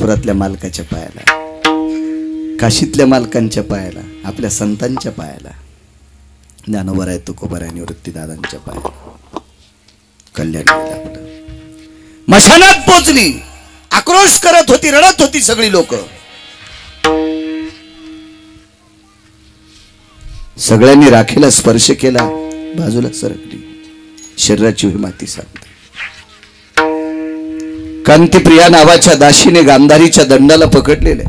पंढरपुरातल्या मालकाच्या पायाला, काशीतल्या मालकांच्या पायाला, आपल्या संतांच्या पायाला, ज्ञानोबराय तुकोबाराय निवृत्तीदादांच्या पायाला कल्याण आपलं. मशानात पोचली, आक्रोश करत होती, रडत होती सगळी लोक. सगळ्यांनी राखेला स्पर्श केला, बाजूला सरकली, शरीराची माती सांगते. कांतिप्रिया नावाच्या दाशीने गांधारीच्या दंडाला पकडलेले.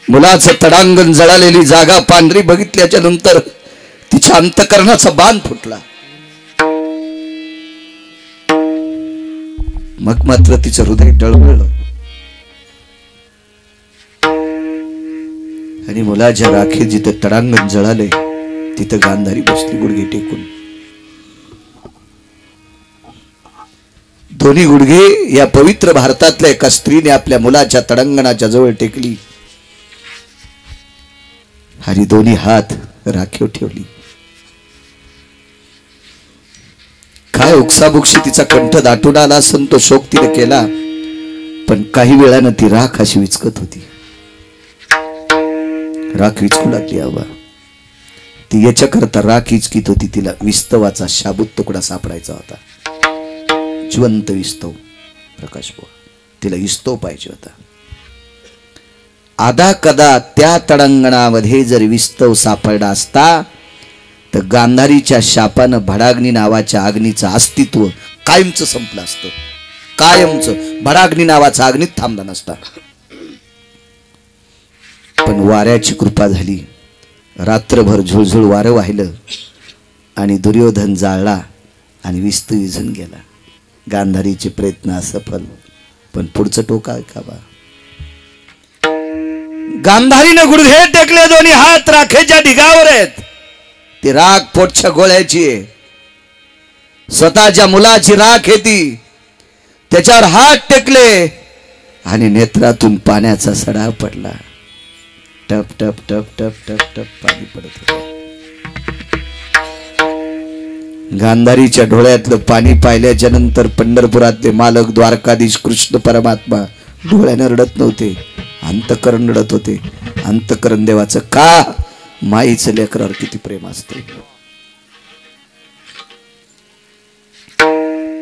मुलाचं तडांगण जळालेली जागा पांढरी बघितल्याच्या नंतर तिच्या अंतकरणाचा बाण फुटला. मग मात्र तिचं हृदय डळमळलं आणि मुलाच्या राखेत जिथे तडांगण जळाले तिथं गांधारी बसली गुडघे टेकून. दोन्ही गुडघे या पवित्र भारतातल्या एका स्त्रीने आपल्या मुलाच्या तडांगणाच्या जवळ टेकली आणि दोन्ही हात राखीव ठेवली. काय उकसाबुकशी तिचा कंठ दाटून आला असून तो शोक तिने केला, पण काही वेळानं ती राख अशी विचकत होती. राख विचकू लागली. आवा ती याच्या करता राख इचकीत होती. तिला विस्तवाचा शाबूत तुकडा सापडायचा होता, जिवंत विस्तव. प्रकाश बुवा तिला विस्तव पाहिजे होता. आधा कदा त्या तडांगणामध्ये जर विस्तव सापडला असता तर गांधारीच्या शापानं भडाग्नी नावाच्या अग्नीचं अस्तित्व कायमचं संपलं असतं. कायमचं भडाग्नी नावाचा अग्नीत थांबला नसता. पण वाऱ्याची कृपा झाली. रात्रभर झुळझुळ वारं वाहिलं आणि दुर्योधन जाळला आणि विस्तव विझून गेला. गांधारीचे प्रयत्न असफल. पण पुढचं टोका ऐका बा. गांधारीने गुडघे टेकले, दोन्ही हात राखेच्या ढिगावर आहेत. ती राख पोटच्या गोळ्याची आहे. स्वतःच्या मुलाची राख आहे ती. त्याच्यावर हात टेकले आणि नेत्रातून पाण्याचा सडा पडला. टप टप टप टप टप टप पाणी पडत होते. गांधारीच्या डोळ्यातलं पाणी पाहिल्याच्या नंतर पंढरपुरातले मालक द्वारकाधीश कृष्ण परमात्मा डोळ्यानं रडत नव्हते, अंतकरण रडत होते. अंतकरण देवाचं का? माईचं लेकरावर किती प्रेम असते.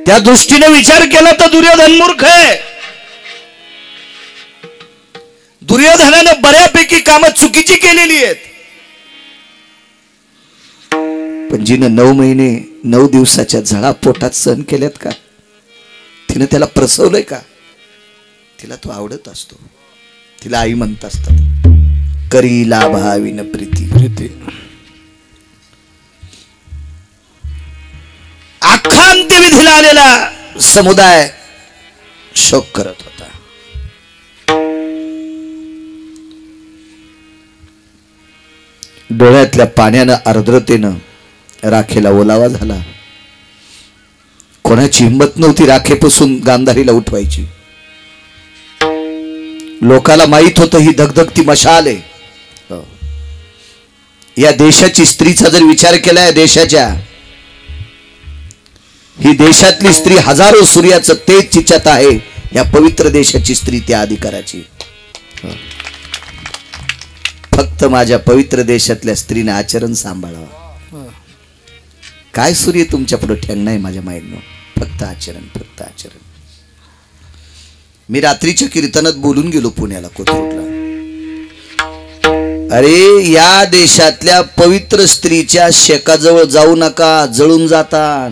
त्या दृष्टीने विचार केला तर दुर्योधन मूर्ख आहे. दुर्योधनानं बऱ्यापैकी कामं चुकीची केलेली आहेत. पण जिनं 9 महिने 9 दिवसाच्या झळा पोटात सहन केल्यात का? तिनं त्याला प्रसवलंय का? तिला तो आवडत असतो. तिला आई म्हणत असतात, करी लाभाविन प्रीती. अख्खा अंत्यविधीला आलेला समुदाय शोक करत होता. डोळ्यातल्या पाण्यानं आर्द्रतेनं राखेला ओलावा झाला. कोणाची हिंमत नव्हती राखेपासून गांधारीला उठवायची. लोकाला माहित होतं ही धगधगती मशाल आहे. या देशाची स्त्रीचा जर विचार केला, या देशाच्या ही देशातली स्त्री हजारो सूर्याचं तेज चिचत आहे. या पवित्र देशाची स्त्री त्या अधिकाराची. फक्त माझ्या पवित्र देशातल्या स्त्रीने आचरण सांभाळावं. काय सूर्य तुमच्या पुढे ठेंग नाही माझ्या माईनं. फक्त आचरण, फक्त आचरण. मी रात्रीच्या कीर्तनात बोलून गेलो पुण्याला, कोथरूडला. अरे या देशातल्या पवित्र स्त्रीच्या शेकाजवळ जाऊ नका, जळून जातात.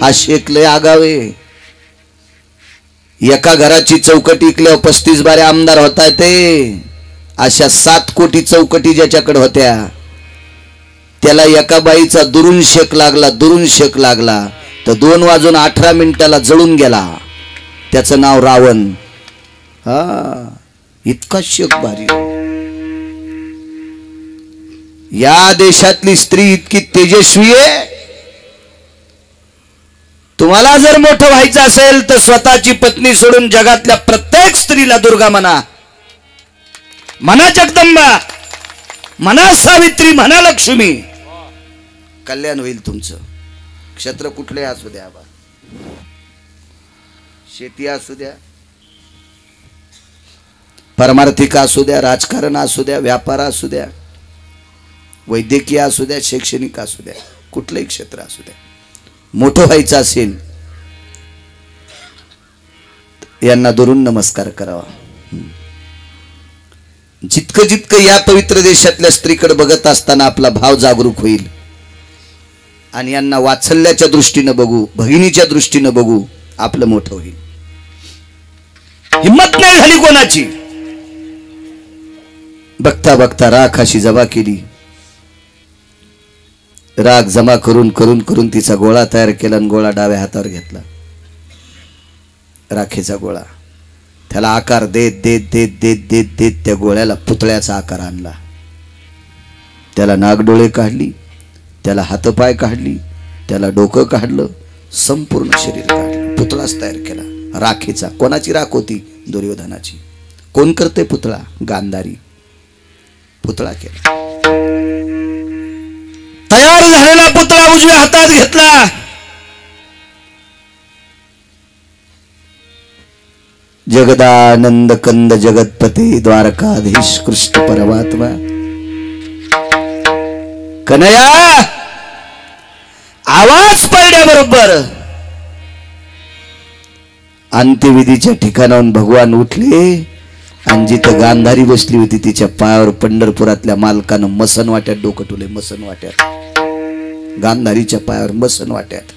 हा शेक लय आगावे. एका घराची चौकटी इकल्यावर 35 बारे आमदार होताय ते. अशा 7 कोटी चौकटी ज्याच्याकडे होत्या त्याला एका बाईचा दुरून शेक लागला तर 2 वाजून 18 मिनिटाला जळून गेला. त्याचं नाव रावण. हा इतका शेक भारी. या देशातली स्त्री इतकी तेजस्वी आहे. तुम्हाला जर मोठं व्हायचं असेल तर स्वतःची पत्नी सोडून जगातल्या प्रत्येक स्त्रीला दुर्गा म्हणा. म्हणा जगदंबा, म्हणा सावित्री, म्हणा लक्ष्मी. कल्याण होईल तुमचं. क्षेत्र कुठले असू द्या. शेती असू द्या, परमार्थिक असू द्या, राजकारण असू द्या, व्यापार असू द्या, वैद्यकीय असू द्या, शैक्षणिक असू द्या, कुठलंही क्षेत्र असू द्या, मोठं व्हायचं असेल यांना दुरून नमस्कार करावा. जितकं जितकं या पवित्र देशातल्या स्त्रीकडे बघत असताना आपला भाव जागरूक होईल आणि यांना वात्सल्याच्या दृष्टीनं बघू, भगिनीच्या दृष्टीनं बघू, आपलं मोठं होईल. हिम्मत नाही झाली कोणाची. बघता बघता राख अशी जमा केली. राख जमा करून करून करून तिचा गोळा तयार केला आणि गोळा डाव्या हातावर घेतला. राखेचा गोळा. त्याला आकार देत देत देत देत देत देत त्या गोळ्याला पुतळ्याचा आकार आणला. त्याला नागडोळे काढली, त्याला हातपाय काढली, त्याला डोकं काढलं, संपूर्ण शरीर काढलं, पुतळाच तयार केला राखेचा. कोणाची राख होती? दुर्योधनाची. कोण करते पुतळा? गांधारी. पुतळा केला. तयार झालेला पुतळा उजव्या हातात घेतला. जगदानंद कंद जगतपते द्वारकाधीश कृष्ण परमात्मा कन्हैया आवाज पडल्याबरोबर अंत्यविधीच्या ठिकाणाहून भगवान उठले आणि जिथं गांधारी बसली होती तिच्या पायावर पंढरपुरातल्या मालकानं मसन वाट्यात डोकं ठेवले. मसन वाट्यात, गांधारीच्या पायावर मसन वाट्यात.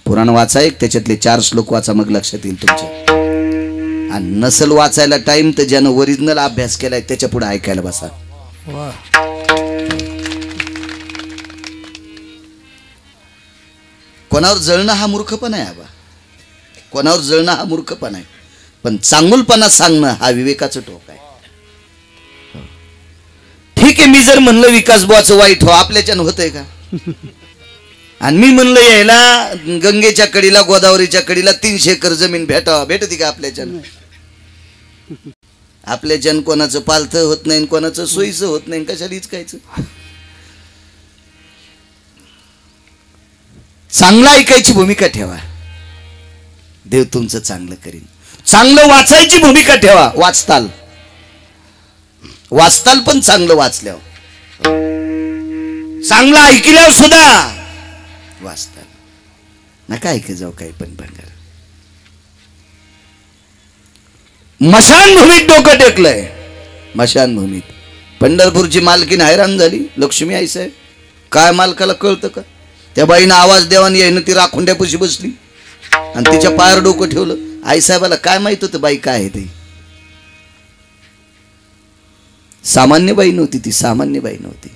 पुराण वाचा एक, त्याच्यातले 4 श्लोक वाचा, मग लक्षात येईल तुमच्या. आणि नसल वाचायला टाइम तर ज्यानं ओरिजिनल अभ्यास केलाय त्याच्या पुढे ऐकायला बसा. कोणावर जळणं हा मूर्खपणा आहे आबा. कोणावर जळणं हा मूर्खपणा आहे, पण चांगुलपणा सांगणं हा विवेकाचं टोक आहे. ठीक आहे, मी जर म्हणलं विकास बुवाचं वाईट हो, आपल्याच्यानं होतंय का? आणि मी म्हणलं यायला गंगेच्या कडीला, गोदावरीच्या कडीला 300 एकर जमीन भेटती का आपल्याच्यानं? आपल्याच्यानं कोणाचं पालथं होत नाही, कोणाचं सोयीचं होत नाही, कशाला इचकायचं? चांगलं ऐकायची भूमिका ठेवा, देव तुमचं चांगलं करील. चांगलं वाचायची भूमिका ठेवा, वाचताल पण चांगलं वाचल्यावर, चांगलं ऐकल्यावर सुद्धा वाचताल. नका ऐकत जाऊ काही पण भंगार. मशानभूमीत डोकं टेकलंय. मशानभूमीत पंढरपूरची मालकीन हैराण झाली. लक्ष्मी आई साहेब काय मालकाला कळतं का? त्या बाईनं आवाज देवानी यायनं ती राखुंड्यापाशी बसली आणि तिच्या पायावर डोकं ठेवलं. आईसाहेबाला काय माहित होतं बाई काय आहे ते? सामान्य बाई नव्हती ती, सामान्य बाई नव्हती.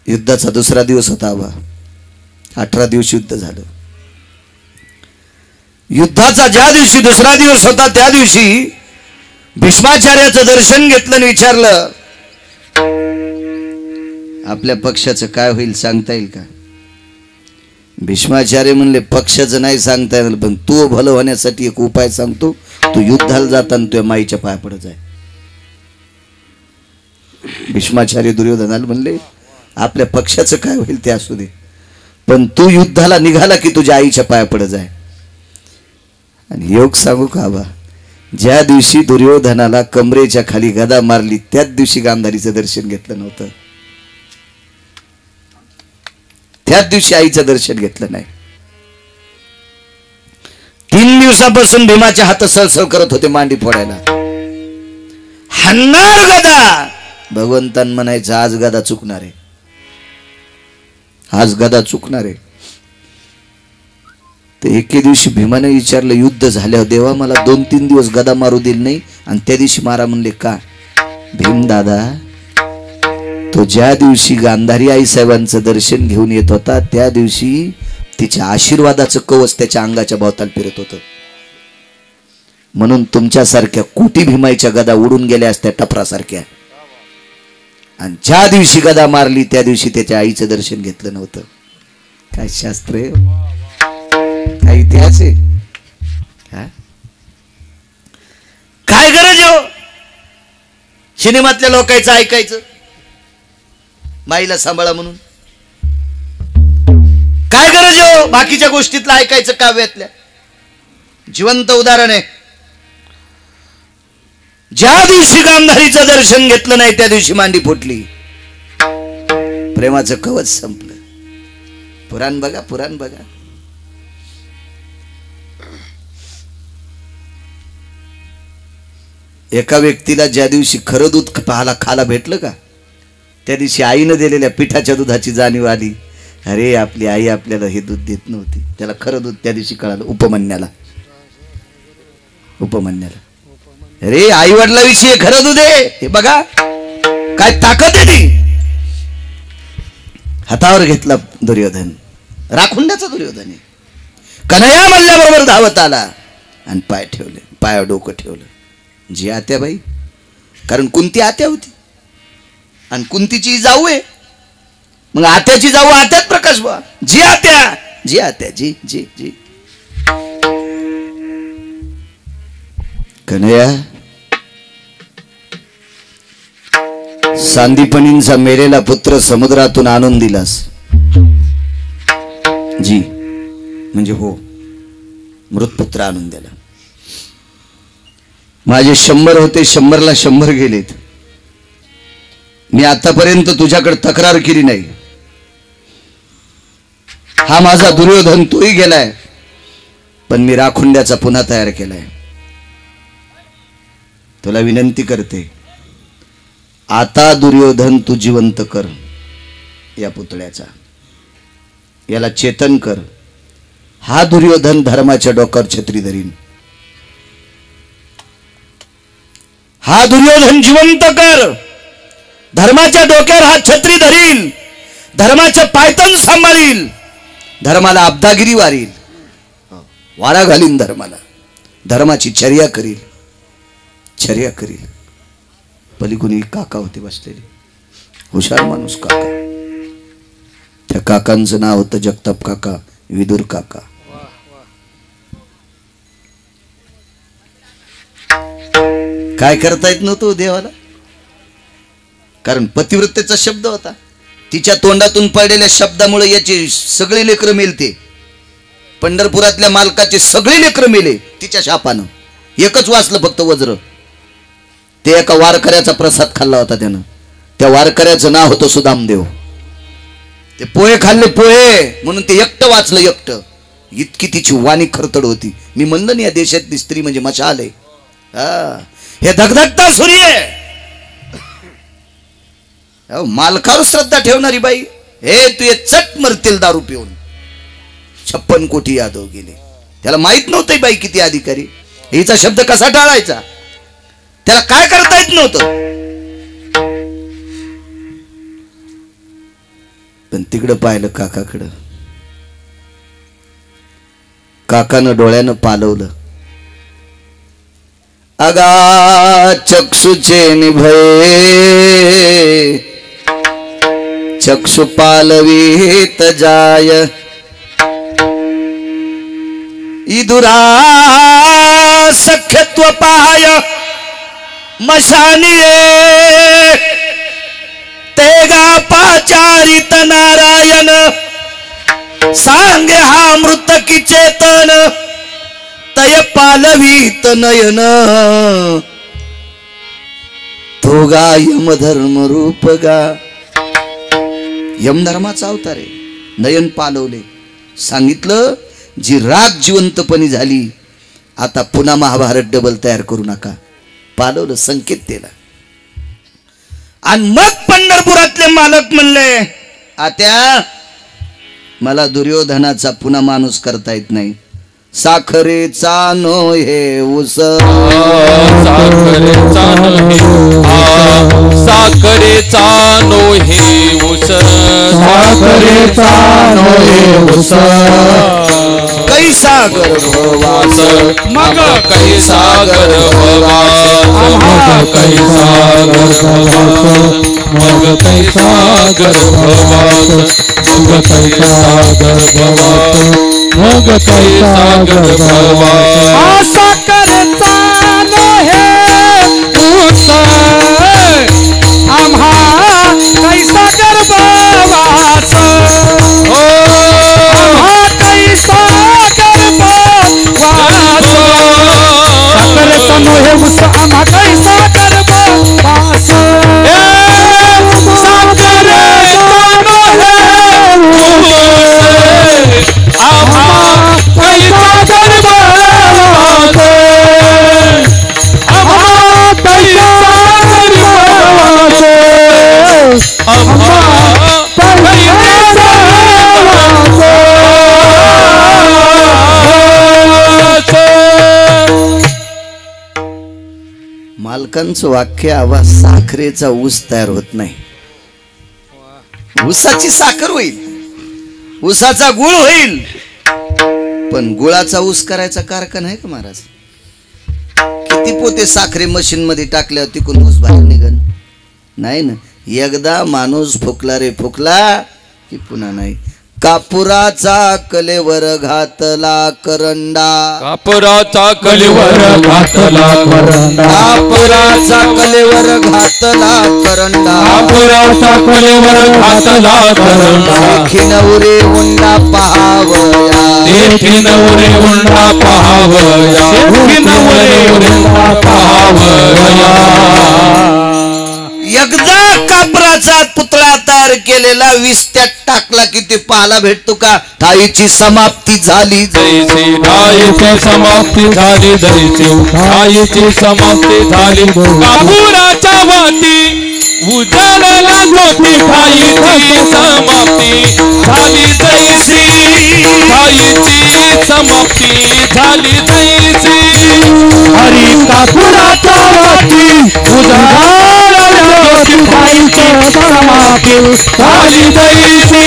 युद्धाचा दुसरा दिवस होता आबा. 18 दिवस युद्ध झालं. युद्धाचा ज्या दिवशी दुसरा दिवस होता त्या दिवशी भीष्माचार्याचं दर्शन घेतलं आणि विचारलं, आपल्या पक्षाचं काय होईल सांगता येईल का? भीष्माचार्य म्हणले, पक्षाचं नाही सांगता येईल, पण तू भलं होण्यासाठी एक उपाय सांगतो. तू युद्धाला जाताना तुझ्या माईच्या पाया पडत जाय. भीष्माचार्य दुर्योधनाला म्हणले, आपल्या पक्षाचं काय होईल ते असू दे, पण तू युद्धाला निघाला की तुझ्या आईच्या पाया पडत जाय. आणि योग सांगू का बा, ज्या दिवशी दुर्योधनाला कमरेच्या खाली गदा मारली त्याच दिवशी गांधारीचं दर्शन घेतलं नव्हतं. त्याच दिवशी आईचं दर्शन घेतलं नाही. 3 दिवसापासून भीमाचे हात सळसळ करत होते मांडी फोडायला. हाणणार गदा. भगवंतान म्हणायचं आज गदा चुकणार आहे, आज गदा चुकणार आहे. तर एके दिवशी भीमाने विचारलं, युद्ध झाल्यावर देवा मला 2-3 दिवस गदा मारू दिल नाही आणि त्या दिवशी मारा म्हणले का? भीम दादा, तो ज्या दिवशी गांधारी आई साहेबांचं दर्शन घेऊन येत होता त्या दिवशी तिच्या आशीर्वादाचं कवच त्याच्या अंगाच्या भोवताल फिरत होतं. म्हणून तुमच्यासारख्या कोटी भीमाईच्या गदा उडून गेल्या असत्या टपरासारख्या. आणि ज्या दिवशी गदा मारली त्या दिवशी त्याच्या आईचं दर्शन घेतलं नव्हतं. काय शास्त्र आहे, काय इतिहास आहे, काय गरज आहे सिनेमातल्या लोकांचं ऐकायचं? माईला सांभाळा म्हणून? काय गरज हो बाकीच्या गोष्टीतलं ऐकायचं काव्यातल्या? जिवंत उदाहरण आहे. ज्या दिवशी गांधारीचं दर्शन घेतलं नाही त्या दिवशी मांडी फुटली. प्रेमाचं कवच संपलं. पुराण बघा, पुराण बघा. एका व्यक्तीला ज्या दिवशी खरं दूध खाला भेटलं का त्या दिवशी आईनं दिलेल्या पिठाच्या दुधाची जाणीव आली. अरे आपली आई आपल्याला हे दूध देत नव्हती. त्याला खरं दूध त्या दिवशी कळालं. उपमन्याला अरे आई वडिलाविषयी खरं दूध आहे. हे बघा काय ताकद आहे ती. हातावर घेतला दुर्योधन, राखुंड्याचा दुर्योधन आहे. कन्हैया मल्ल्याबरोबर धावत आला आणि पाय ठेवले, पायावर डोकं ठेवलं. जी आत्याबाई, कारण कुंती आत्या होती आणि कुंतीची जाऊ आहे. मग आत्याची जाऊ आत्यात प्रकाश बा. जी आत्या, जी आत्या, जी जी जी. कन्हैया, सांदीपणींचा मेलेला पुत्र समुद्रातून आणून दिलास. जी म्हणजे हो, मृतपुत्र आणून दिला. माझे 100 होते, 100ला 100 गेलेत. मी आतापर्यंत तुझ्याकडे तक्रार केली नाही. हा माझा दुर्योधन तोही गेलाय, पण मी राखुंड्याचा पुन्हा तयार केलाय. तुला विनंती करते, आता दुर्योधन तू जिवंत कर या पुतळ्याचा. याला चेतन कर. हा दुर्योधन धर्माच्या डोक्यावर छत्री धरील. हा दुर्योधन जिवंत कर. धर्माच्या डोक्यावर हा छत्री धरील. धर्माचे पायतन सांभाळील. धर्माला अब्दागिरी वारील, वारा घालीन धर्माला. धर्माची चर्या करील, चर्या करील. पलीकडून काका होते बसलेले, हुशार माणूस काका. त्या काकांचं नाव होतं जगताप काका, विदुर काका. काय करता येत नव्हतं देवाला, कारण पतिव्रतेचा शब्द होता. तिच्या तोंडातून पडलेल्या शब्दामुळे याची सगळी लेकरं मेलते. पंढरपुरातल्या मालकाचे सगळे लेकरं मेले तिच्या शापानं. एकच वाचलं फक्त वज्र. ते एका वारकऱ्याचा प्रसाद खाल्ला होता त्यानं. त्या वारकऱ्याचं नाव होतं सुदामदेव. ते पोहे खाल्ले, पोहे म्हणून ते एकटं वाचलं, एकटं. इतकी तिची वाणी खरतड होती. मी म्हणलं ना, या देशातली स्त्री म्हणजे मशाल आहे. हे धगधगता सूर्य, मालकावर श्रद्धा ठेवणारी बाई. हे तू ये चट मरतील दारू पिऊन. 56 कोटी यादव गेले. त्याला माहित नव्हतं बाई किती अधिकारी. हिचा शब्द कसा टाळायचा, त्याला काय करता येत नव्हतं. पण तिकडं पाहिलं काकाकडं. काकानं डोळ्यानं पालवलं. अगा चक्षुचे निभये चक्षु पालवीत जाय. इदुरा सख्यत्व पाय मशानी तेगा पाचारित नारायण. सांगे हा मृत की चेतन तय पालवीत नयन. तो गा यमधर्म रूप गा. यमधर्माचा अवतार आहे. नयन पालवले. सांगितलं जी राग जिवंतपणी झाली, आता पुन्हा महाभारत डबल तयार करू नका. पालवलं, संकेत दिला. आणि मग पंढरपुरातले मालक म्हणले, आत्या मला दुर्योधनाचा पुन्हा माणूस करता येत नाही. साखरेचा नो हे उस, साखरेचा नो हे उस, साखरेचा नो हे उस. कैसा गर्भवास मग कैसा गर्भवास, मग कैसा गर्भवास, मग कैसा गर्भवास, मग कैसा गर्भवास, मग कैसा गर्भवास. साखरेचा नो हे उस, आम्हा कैसा गर्भ आम्हा कैसा मालकांचं वाक्य आवाज साखरेचा ऊस तयार होत नाही. ऊसाची साखर होईल, ऊसाचा गुळ होईल, पण गुळाचा ऊस करायचा कारखाना आहे का महाराज? किती पोते साखरे मशीन मध्ये टाकल्यावर तिकून ऊस बाहेर निघन? नाही ना. एकदा माणूस फुकला रे फुकला की पुन्हा नाही. कापुराचा कलेवर घातला करंडा, कापुराचा कलेवर घातला करंडा, कापुराचा कलेवर घातला करंडा, कापुराचा कलेवर घातला करंडा. देखी नवरे उंडा पहावया, देखी नवरे उंडा पहावया, देखी नवरे उंडा पहावया. एकदा कापराचा पुतळा तयार केलेला विस्त्यात टाकला की ते पाहायला भेटतो का? ठाईची समाप्ती झाली, जैसी ठाईची समाप्ती झाली, जैसी ठाईची समाप्ती झाली. कापुराच्या वाती उजळला ज्योती, ठाईची समाप्ती झाली, जैसी ठाईची समाप्ती झाली, जैसी. हरी कापुराच्या वाती उजळला ज्योती, ठाईची समाप्ती झाली, जैसी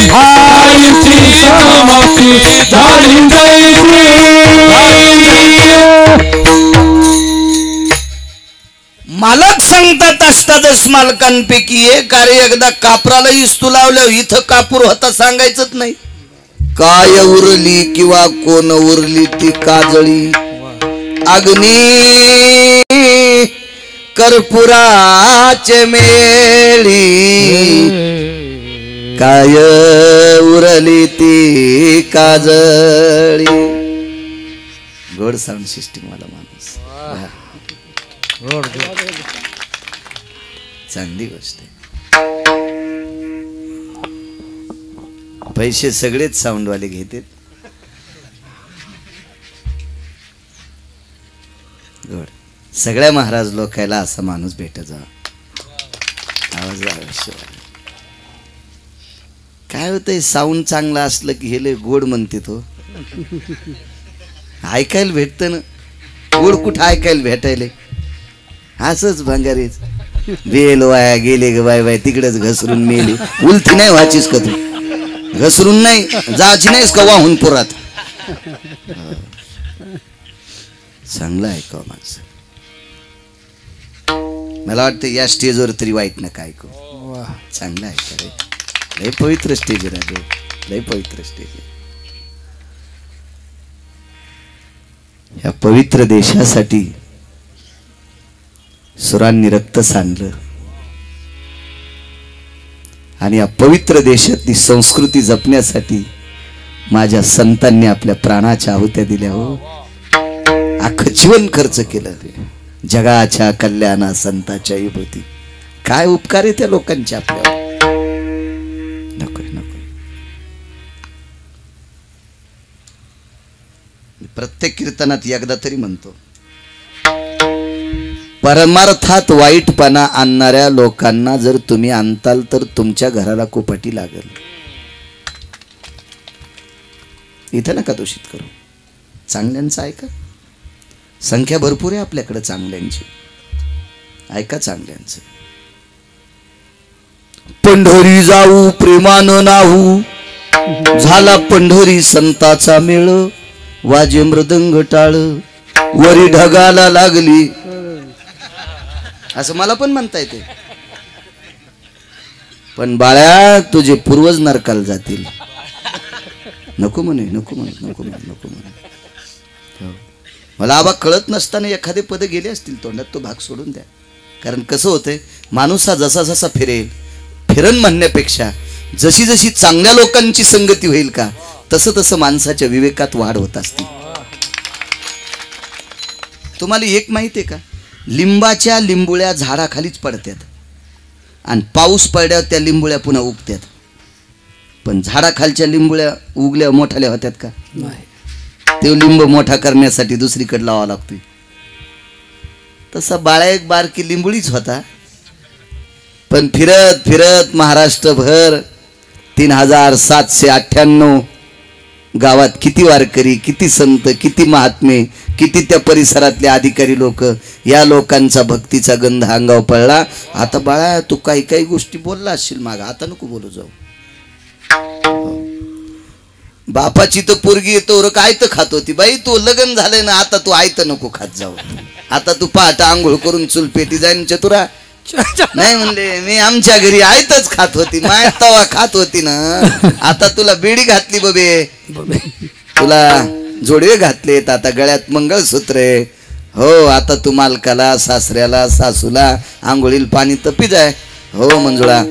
ठाईची समाप्ती झाली, जैसी. मालक सांगतात अष्टादश मालकांपैकी एक, अरे एकदा कापराला इस्तू लावल्यावर इथं कापूर होता सांगायचंच नाही. काय उरली किंवा कोण उरली ती काजळी, अग्नी कर्पुराचे मेळी, काय उरली ती काजळी. गोड साऊंड सिस्टीम वाला माणूस, चांगली गोष्ट आहे. पैसे सगळेच साऊंड वाले घेतात. गोड. सगळ्या महाराज लोकायला असा माणूस भेटत जा. आवाज काय होतंय, साऊंड चांगला असलं की हे लय गोड म्हणते तो. ऐकायला भेटतं ना, गोड कुठं ऐकायला भेटायला? असंच भंगारीच बेल वाया गेले ग बाय बाय, तिकडेच घसरून मेली. उलटी नाही व्हायचीस का तू? घसरून नाही जायची नाहीस का वाहून पुरात? चांगलं ऐकावं माणसं. मला वाटतं या स्टेजवर तरी वाईट नका ऐकू. चांगलं ऐका रे. लय पवित्र स्टेज राहतो, लय पवित्र स्टेज. या पवित्र देशासाठी सुरांनी रक्त सांडलं आणि या पवित्र देशातली संस्कृती जपण्यासाठी माझ्या संतांनी आपल्या प्राणाच्या आहुत्या दिल्या. हो, अख्खं जीवन खर्च केलं. जगाच्या कल्याणा संताच्या विभूती. काय उपकार आहे त्या लोकांचे आपल्यावर. नको नको. प्रत्येक कीर्तनात एकदा तरी म्हणतो, परमार्थात वाईटपणा आणणाऱ्या लोकांना जर तुम्ही आणताल तर तुमच्या घराला कुपटी लागेल. इथं नका दूषित करू. चांगल्यांचं ऐका. संख्या भरपूर आहे आपल्याकडे चांगल्यांची. ऐका चांगल्यांचं. पंढरी जाऊ प्रेमानं नाहू, झाला पंढरी संताचा मेळ, वाजे मृदंग टाळ, वरी ढगाला लागली. असं मला पण म्हणता येते. पण बाळ्या तुझे पूर्वज नरकाला जातील. नको म्हणे, नको म्हणे, नको म्हणे, नको म्हणे. मला आबा कळत नसताना एखादे पद गेले असतील तोंडात, तो भाग सोडून द्या. कारण कसं होतंय, माणूस हा जसा जसा फिरेल, फिरण म्हणण्यापेक्षा जशी जशी चांगल्या लोकांची संगती होईल का तसं तसं माणसाच्या विवेकात वाढ होत असते. तुम्हाला एक माहिती आहे का, लिंबाच्या लिंबुळ्या झाडाखालीच पडतात आणि पाऊस पडल्यावर त्या लिंबुळ्या पुन्हा उगतात. पण झाडाखालच्या लिंबुळ्या उगल्या मोठाल्या होत्यात का? नाही. ते लिंब मोठा करण्यासाठी दुसरीकडे लावा लागतोय. तसा बाळा एक बारकी लिंबुळीच होता, पण फिरत फिरत महाराष्ट्रभर 3798 गावात किती वारकरी, किती संत, किती महात्मे, किती त्या परिसरातले अधिकारी लोक, या लोकांचा भक्तीचा गंध अंगावर पडला. आता बाळा तू काही काही गोष्टी बोलला असशील माग, आता नको बोलू जाऊ. बापाची तर पोरगी येतो काय तर खात होती बाई, तू लग्न झालंय ना आता तू आयत नको खात जाऊ. आता तू पहाट आंघोळ करून चूल पेटी जाईन चतुरा. नाही म्हणले मी आमच्या घरी आयतच खात होती, माय तवा खात होती ना. आता तुला बेडी घातली बबे, तुला जोडवे घातलेत, आता गळ्यात मंगळसूत्र आहे. हो आता तू मालकाला, सासऱ्याला, सासूला आंघोळीला पाणी तपी जाय. हो मंजुळा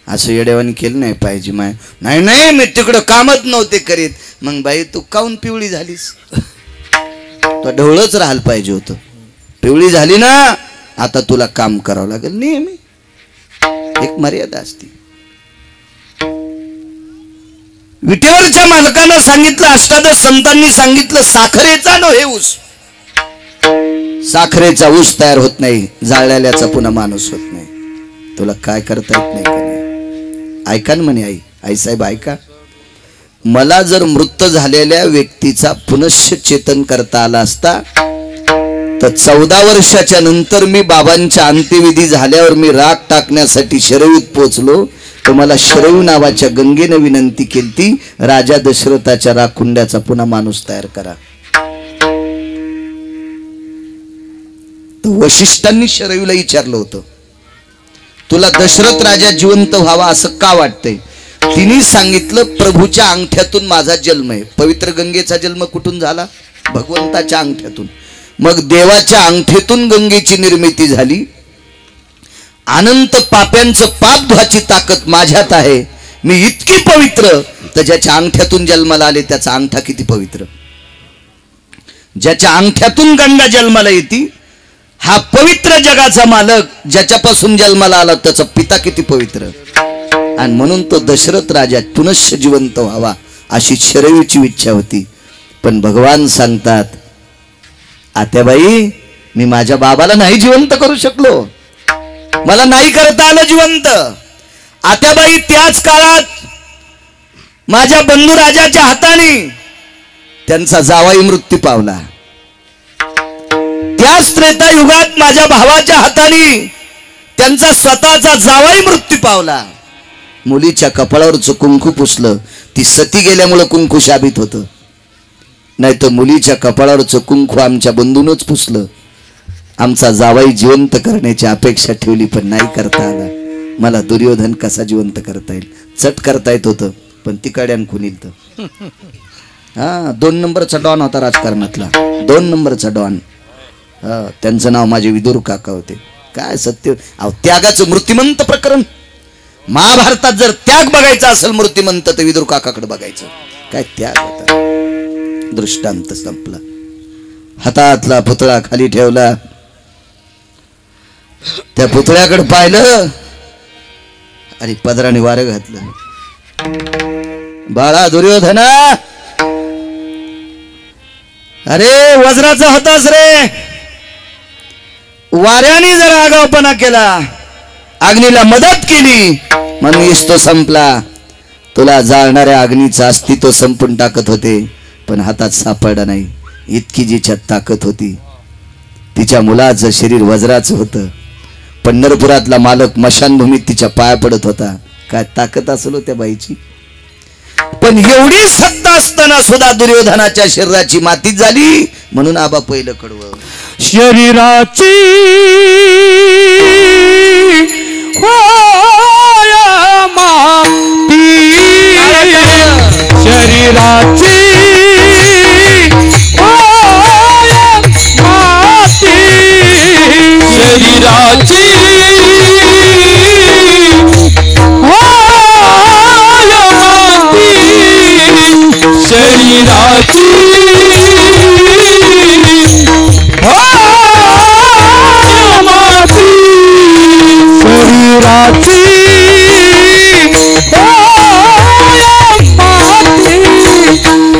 असं येडेवानी केलं नाही पाहिजे माय. नाही नाही मी तिकडं कामच नव्हते करीत. मग बाई तू काऊन पिवळी झालीस? तो ढवळच राहायला पाहिजे होतं. पिवळी झाली ना आता तुला काम करावं लागेल नेहमी. एक मर्यादा असते. विटेवरच्या मालकानं सांगितलं, अष्टादश संतांनी सांगितलं, साखरेचा नो हे ऊस. साखरेचा ऊस तयार होत नाही, जाळल्याचा पुन्हा माणूस होत नाही. तुला काय करता येत नाही का नाही? ऐका ना म्हणे आई. आई साहेब ऐका, मला जर मृत झालेल्या व्यक्तीचा पुनश्चेतन करता आला असता तर 14 वर्षाच्या नंतर मी बाबांच्या अंत्यविधी झाल्यावर मी राग टाकण्यासाठी शरयूत पोचलो, तर मला शरयू नावाच्या गंगेनं विनंती केली, राजा दशरथाच्या राखुंड्याचा पुन्हा माणूस तयार करा. तर वशिष्ठांनी शरयूला विचारलं होतं, तुला दशरथ राजा जिवंत व्हावा असं का वाटतंय? तिने सांगितलं, प्रभूच्या अंगठ्यातून माझा जन्म आहे. पवित्र गंगेचा जन्म कुठून झाला? भगवंताच्या अंगठ्यातून. मग देवाच्या अंगठेतून गंगेची निर्मिती झाली. अनंत पाप्यांचं पाप धुवाची ताकद माझ्यात आहे. मी इतकी पवित्र, तर ज्याच्या अंगठ्यातून जन्माला आले त्याचा अंगठा किती पवित्र. ज्याच्या अंगठ्यातून गंगा जन्माला येते हा पवित्र जगाचा मालक, ज्याच्यापासून जन्माला आला त्याचा पिता किती पवित्र. आणि म्हणून तो दशरथ राजा पुनश्च जिवंत व्हावा अशी शरयूची इच्छा होती. पण भगवान सांगतात, आत्याबाई मी माझ्या बाबाला नाही जिवंत करू शकलो, मला नाही करता आलं जिवंत. आत्याबाई त्याच काळात माझ्या बंधू राजाच्या हाताने त्यांचा जावाई मृत्यू पावला. त्याच त्रेतायुगात माझ्या भावाच्या हाताने त्यांचा स्वतःचा जावाई मृत्यू पावला. मुलीच्या कपाळावरचं कुंकू पुसलं, ती सती गेल्यामुळे कुंकू शाबित होतं. नाही तर मुलीच्या कपाळावरचं कुंकू आमच्या बंधूनच पुसलं. आमचा जावाई जिवंत करण्याची अपेक्षा ठेवली पण नाही करता आला. मला दुर्योधन कसा जिवंत करता येईल? चट करता येत होतं पण तिकड्यान खुनील तर. हा 2 नंबरचा डॉन होता राजकारणातला, 2 नंबरचा डॉन. हा त्यांचं नाव माझे विदुर काका होते. काय सत्य त्यागाचं मूर्तिमंत प्रकरण. महाभारतात जर त्याग बघायचा असेल मूर्तिमंत तर विदुर काकाकडे बघायचं. काय त्याग होता. दृष्टांत संपला. हातातला पुतळा खाली ठेवला, त्या पुतळ्याकडे पाहिलं आणि पदराने वारं घातलं. बाळा दुर्योधना, अरे वज्राचा होतास रे, वाऱ्याने जर आगावपणा केला, अग्नीला मदत केली म्हणून इष्ट संपला. तुला जाळणाऱ्या अग्नीचं अस्तित्व संपून टाकत होते पण हातात सापडला नाही. इतकी जिच्यात ताकद होती. तिच्या मुलाचं शरीर वज्राचं होतं. पंढरपुरातला मालक मशानभूमीत तिच्या पाया पडत होता. काय ताकद असेल त्या बाईची. पण एवढी सत्ता असताना सुद्धा दुर्योधनाच्या शरीराची माती झाली. म्हणून आबा पहिलं कडवं, शरीराची होय माती, शरीराची होय माती, शरीराची होय माती, शरीराची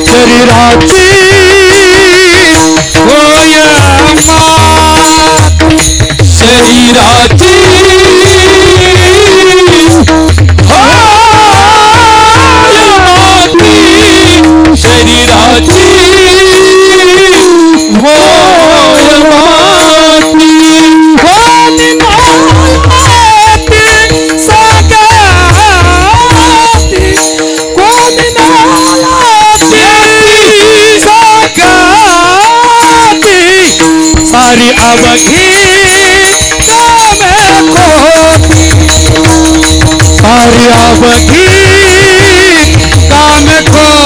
शरीराची होय माती, शरीराची अवघी कामे खोटी सारी अवघी कामे खोटी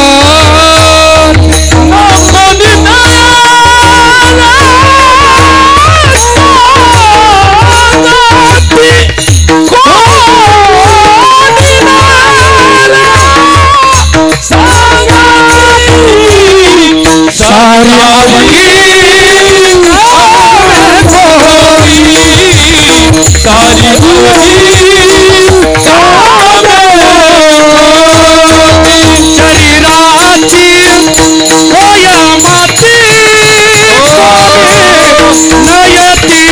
कोणी सारी अवघी सारी शरीराची होया माती नयती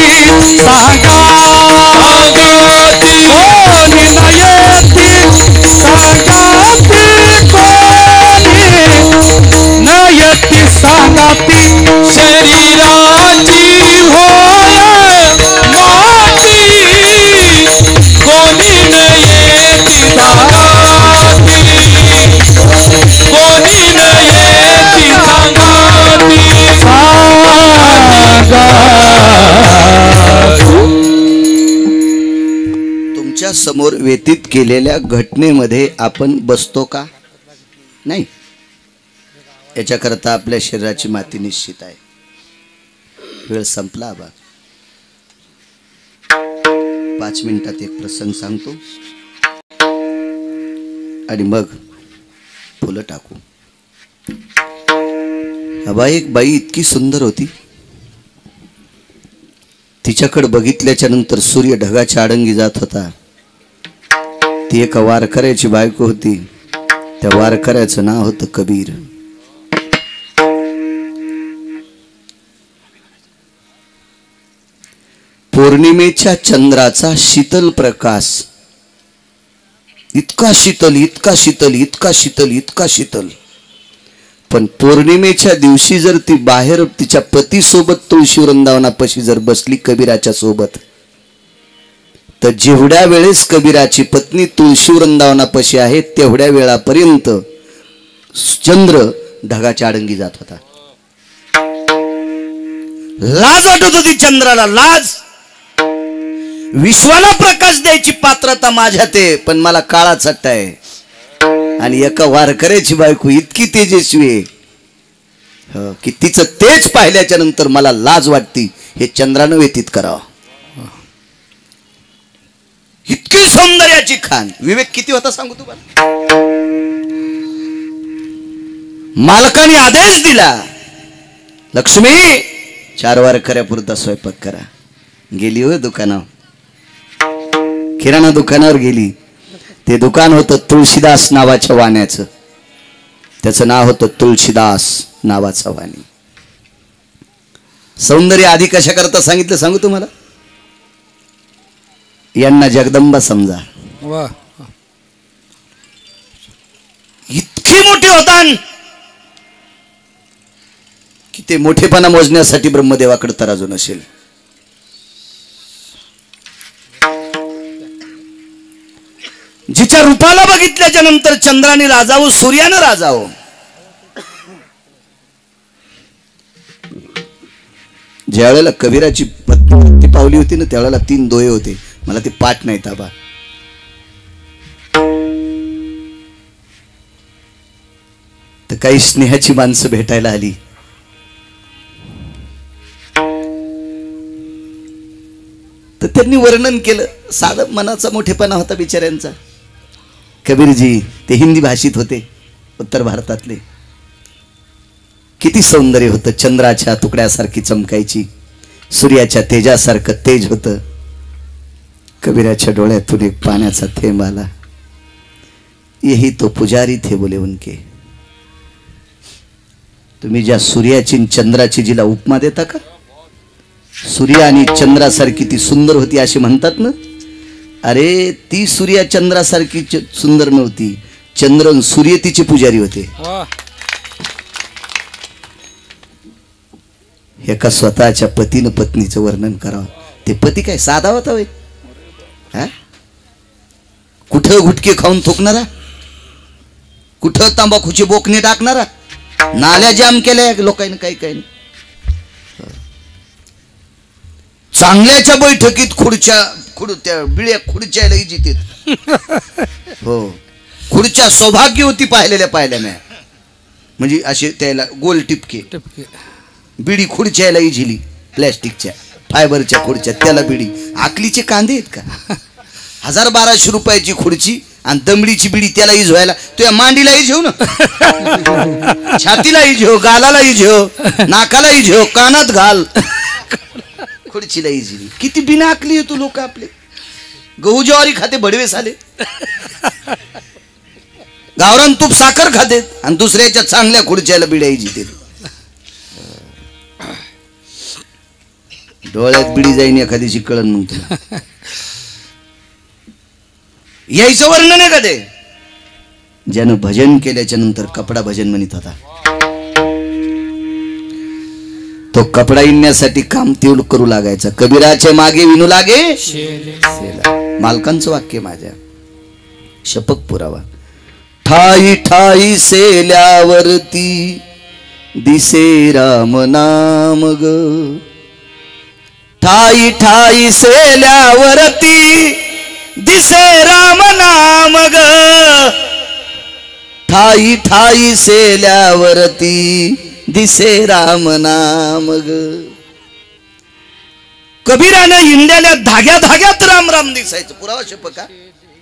सांगा कोणी नयती सांगाती कोणी नयती सांगाती शरीराची होय माती कोणी नयती सांगाती कोणी नयती सांगाती तुमच्या समोर व्यतीत केलेल्या घटनेमध्ये आपण बसतो का? नाही. याच्याकरता आपल्या शरीराची माती निश्चित आहे. वेळ संपला बा. 5 मिनिटात एक प्रसंग सांगतो आणि मग फुलं टाकू. एक बाई इतकी सुंदर होती. तिच्याकडे बघितल्याच्या नंतर सूर्य ढगाच्या आडंगी जात होता. ती एका वारकऱ्याची बायको होती. त्या वारकऱ्याचं नाव होतं कबीर. पौर्णिमेच्या चंद्राचा शीतल प्रकाश इतका शीतल इतका शीतल इतका शीतल इतका शीतल. पण पौर्णिमेच्या दिवशी जर ती बाहेर तिच्या पती सोबत तुळशी वृंदावनापाशी जर बसली कबीराच्या सोबत, तर जेवढ्या वेळेस कबीराची पत्नी तुळशी वृंदावनापाशी आहे तेवढ्या वेळापर्यंत चंद्र ढगाच्या आडंगी जात होता. लाज वाटत होती चंद्राला, लाज. विश्वाला प्रकाश द्यायची पात्रता माझ्यात आहे, पण मला काळा चट्टा आहे. आणि एका वारकऱ्याची बायको इतकी तेजस्वी आहे की तिचं तेज पाहिल्याच्या नंतर मला लाज वाटती. हे चंद्रानं व्यतीत करावं. इतकी सौंदर्याची खान. विवेक किती होता सांगू तुम्हाला. मालकाने आदेश दिला, लक्ष्मी 4 वारकऱ्यापुरता स्वयंपाक करा. गेली हो दुकानावर, किराणा दुकानावर गेली. ते दुकान होतं तुळशीदास नावाच्या वाण्याचं. त्याचं नाव होतं तुळशीदास नावाचा वाणी. सौंदर्य आधी कशा करता सांगितलं सांगू तुम्हाला. यांना जगदंबा समजा. इतकी मोठी होतान की ते मोठेपणा मोजण्यासाठी ब्रह्मदेवाकडे तराजू नसेल. जिच्या रूपाला बघितल्याच्या नंतर चंद्राने राजावं, सूर्यानं राजावं. ज्या वेळेला कबीराची पत्नी पावली होती ना, त्यावेळेला 3 डोळे होते. मला ते पाठ नाही ताबा. तर काही स्नेहाची माणसं भेटायला आली. तर त्यांनी वर्णन केलं. साधं मनाचा मोठेपणा होता बिचाऱ्यांचा. कबीरजी ते हिंदी भाषित होते, उत्तर भारतातले. किती सौंदर्य होतं. चंद्राच्या तुकड्यासारखी चमकायची, सूर्याच्या तेजासारखं तेज होतं. कबीराच्या डोळ्यातून एक पाण्याचा थेंब आला. यही तो पुजारी थे बोले उनके. तुम्ही ज्या सूर्याची चंद्राची जिला उपमा देता का, सूर्य आणि चंद्रासारखी ती सुंदर होती अशी म्हणतात ना. अरे ती सूर्या चंद्रासारखी सुंदर नव्हती. चंद्र आणि सूर्य तिचे पुजारी होते. एका स्वतःच्या पतीनं पत्नीचं वर्णन करावं. ते पती काय साधा होता वे? कुठं गुटके खाऊन थुकणारा, कुठं तंबाखूची बोकणी टाकणारा, नाल्या जाम केल्या लोकांनी काही काही. चांगल्याच्या बैठकीत त्या बिळ्या खुर्च्या लई जितेत हो खुर्च्या सौभाग्यवती पाहिल्या नाही म्हणजे असे त्याला गोल टिपके बिडी खुर्च्याला इझिली प्लॅस्टिकच्या फायबरच्या खुर्च्या त्याला बिडी आकलीचे कांदे आहेत का 1000-1200 रुपयाची खुर्ची आणि दमडीची बिडी त्याला इज व्हायला तुझ्या मांडीलाही झेव ना छातीलाही झेव गालालाही झेव नाकालाही झेव कानात घाल खुर्चीला इझिली किती बिना आकली आहे तू लोक आपले गहू ज्वारी खाते भडवे साले गावरान तूप साखर खातेत आणि दुसऱ्याच्या चांगल्या खुर्च्याला बिड्या जिते डोळ्यात बिडी जाईन एखादीची कळण मग तुला यायचं वर्णन आहे का ते ज्यानं भजन केल्याच्या नंतर कपडा भजन म्हणत होता तो कपडा इण्यासाठी काम तेवढं करू लागायचा कबीराचे मागे विनू लागे मालकांचं वाक्य माझ्या शपक पुरावा ठाई ठाई सेल्यावरती दिसे राम नाम ग ठाई ठाई सेल्यावरती दिसे राम नाम ग ठाई ठाई सेल्यावरती दिसे राम नाम ग कबीराने हिंड्याला धाग्या धाग्यात राम राम दिसायचं पुरावा शपका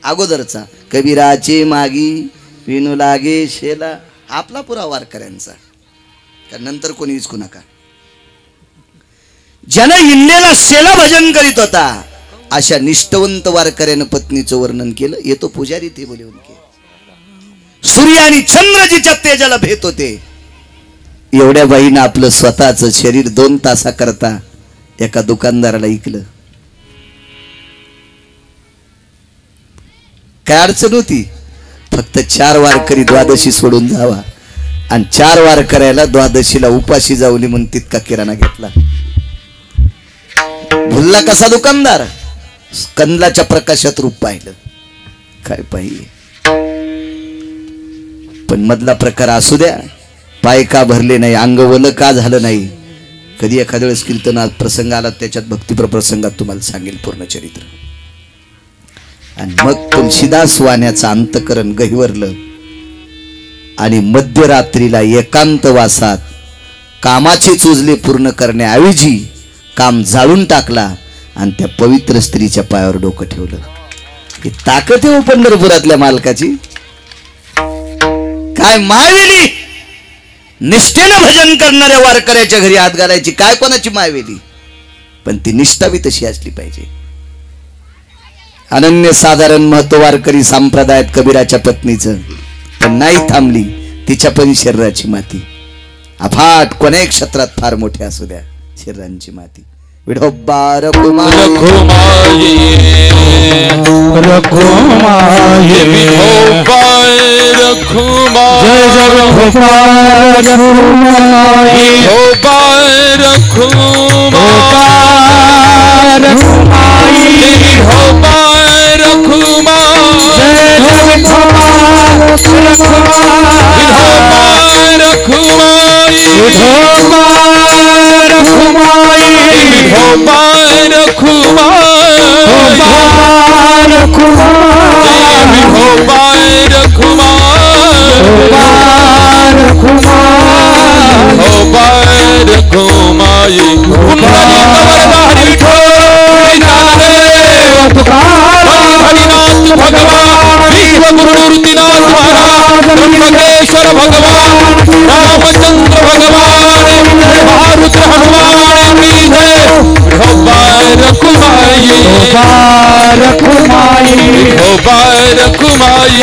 अगोदरचा कबीराचे मागी विनू लागे शेला आपला पुरा वारकऱ्यांचा का नंतर कोणी विचकू नका ज्यानं हिंडलेला शेला भजन करीत होता अशा निष्ठवंत वारकऱ्यानं पत्नीचं वर्णन केलं येतो पुजारी ते बोलून के सूर्य आणि चंद्र जिच्या तेजाला भेट होते एवढ्या बाईनं आपलं स्वतःचं शरीर 2 तासाकरता एका दुकानदाराला ऐकलं काय अडचण होती फक्त 4 वारकरी द्वादशी सोडून जावा आणि 4 वारकऱ्याला द्वादशीला उपाशी जावली म्हणून तितका किराणा घेतला भुलला कसा दुकानदार कंदलाच्या प्रकाशात रूप पाहिलं काय पाहिजे पण मधला प्रकार असू द्या पाय का भरले नाही अंग वल का झालं नाही कधी एखाद्या वेळेस कीर्तनात प्रसंग आला त्याच्यात भक्तिप्र प्रसंगात तुम्हाला सांगेल पूर्ण चरित्र आणि मग तुलसीदास वाण्याचं अंतकरण गहिवरलं आणि मध्यरात्रीला एकांत वासात कामाचे चोजले पूर्ण करण्याऐवजी काम जाळून टाकला आणि त्या पवित्र स्त्रीच्या पायावर डोकं ठेवलं ही ताकद आहे पंढरपुरातल्या मालकाची काय मायवेली निष्ठेनं भजन करणाऱ्या वारकऱ्याच्या घरी हात घालायची काय कोणाची मायवेली पण ती निष्ठा बी तशी असली पाहिजे अनन्य साधारण महत्व वारकरी संप्रदायात कबीराच्या पत्नीचं पण नाही थांबली तिच्या पण शरीराची माती अफाट कोण्या क्षेत्रात फार मोठे असू द्या शरीरांची माती विठोबा रखुमाई विठोबा रखुमाई जय जय विठोबा रखुमाई विठोबा रखुमाई विठोबा रखुमाई जय जय विठोबा रखुमाई विठोबा रखुमाई विठोबा रखुमाई विठोबा रखुमाई भगवान रामचंद्र भगवान रुद्र हनुमान रखुमाई रखुमाई रखुमाई विठोबा रखुमाई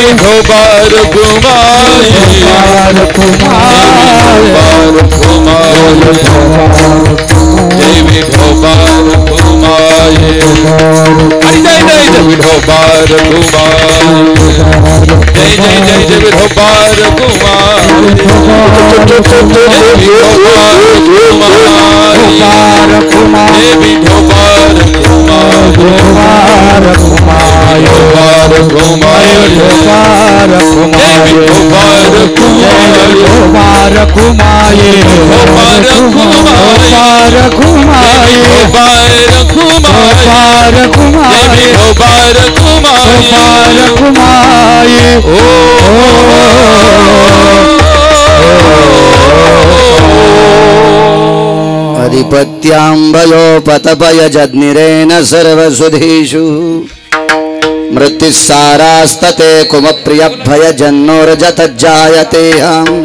विठोबा रखुमाई जय जय जय विठोबा रखुमाई जय जय जय जय विठोबा रखुमाई विठोबा रखुमाई विठोबा रखुमाई रखुमाये अधिपत्याम्बयोपतपयजद्निरेण सर्वसुधीषु मृत्युस्सारास्तते कुमप्रियभयजन्नोर्जतज्जायतेऽहम्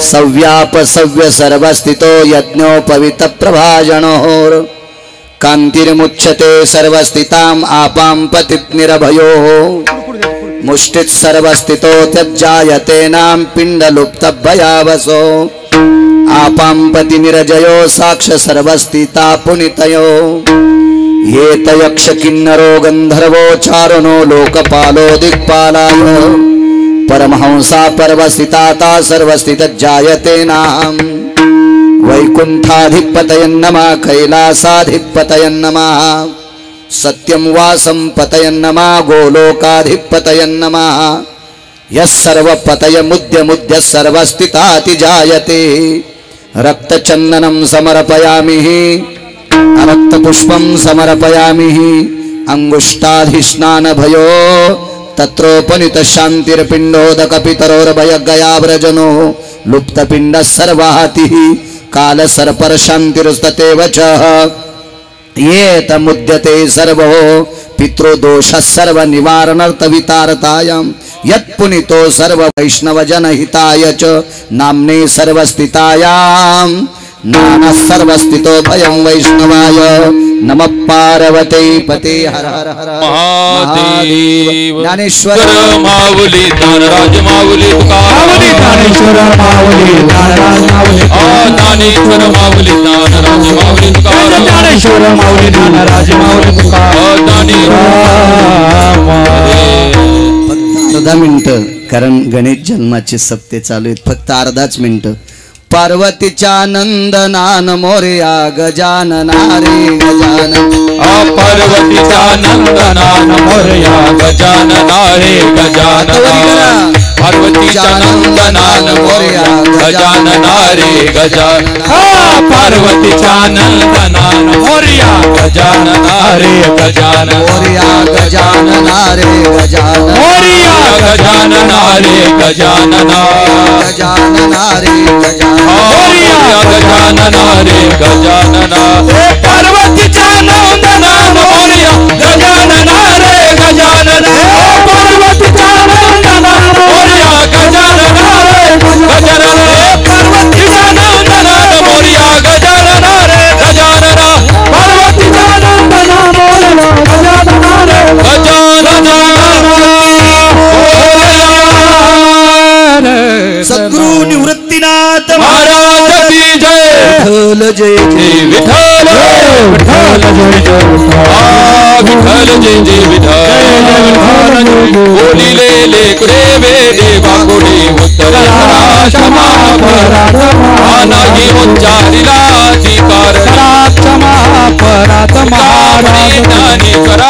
सव्यापसव्य सर्वस्थितो यज्ञोपवितप्रभाजनोर् कान्तिर्मुच्यते सर्वस्थिताम् आपां पतिर्निरभयोः मुष्टित् सर्वस्थितो त्यज्जायते नाम पिण्डलुप्तभयावसो आपां पतिनिरजयो साक्ष सर्वस्थिता पुनितयो ये तयक्ष किन्नरो गन्धर्वो चारणो लोकपालो दिक्पालाय परमहंसा पर्वस्थिता सर्वस्थितज्जायते नाम वैकुण्ठाधिपतयन्नमः कैलासाधिपतयन्नमः सत्यं वासं पतयन्नमः गोलोकाधिपतयन्नमः यस्सर्वपतयमुद्य सर्वस्थिताति जायते रक्तचन्दनं समर्पयामि रक्तपुष्पं समर्पयामि अंगुष्ठाधिस्नानभयो तत्रोपनीतशान्तिर्पिण्डोदकपितरोर्भयगयाव्रजनो लुप्तपिण्डः सर्वातिः कालसर्परशान्तिरुस्ततेव च ये तमुद्यते सर्वो पितृदोषः सर्वनिवारणार्थवितारतायां यत्पुनितो सर्ववैष्णवजनहिताय च नाम्ने सर्वस्थितायां नानः सर्वस्थितो भयं वैष्णवाय नमः पार्वते पते हर हर हर महादेव ज्ञानेश्वर माऊली दानराज माऊली तुकाराम ज्ञानेश्वर माऊली दानराज माऊली ज्ञानेश्वर माऊली दानराज माऊली तुकाराम ज्ञानेश्वर माऊली दानराज माऊली तुकाराम अर्धा मिनिटं कारण गणेश जन्माचे सप्ते चालू आहेत फक्त अर्धाच मिनिटं पार्वतीच्या नंदनान मोरया गजानना रे गजानन पार्वतीच्या नंदनान मोरया गजानना रे गजानना पार्वतीच्या नंदनान मोरया गजानना रे गजानना पार्वतीच्या नंदनान मोरया गजानना रे गजानना मोरया गजानना रे गजानन मोरया गजानना रे गजानना गजानना रे गजानन मोरया गजानना रे गजानना पार्वतीच्या नंदनान मोरया गजानना रे गजानना पार्वतीच्या नंदनान मोरया गजानना रे गजानना पार्वतीच्या नंदनान मोरया गजानना रे गजानना पार्वतीच्या नंदनान मोरया गजानना रे गजानना सद्गुरु निवृत्तीनाथ महाराज की जय विठ्ठल जय जय विठ्ठल विठ्ठल जय जय विठ्ठल जय जय विठ्ठल बोलिले लेकडे देवा कोडी उत्तरा क्षमा परात्मा नाही उच्चारिला ती कारण क्षमा परात्मा ज्ञानी करा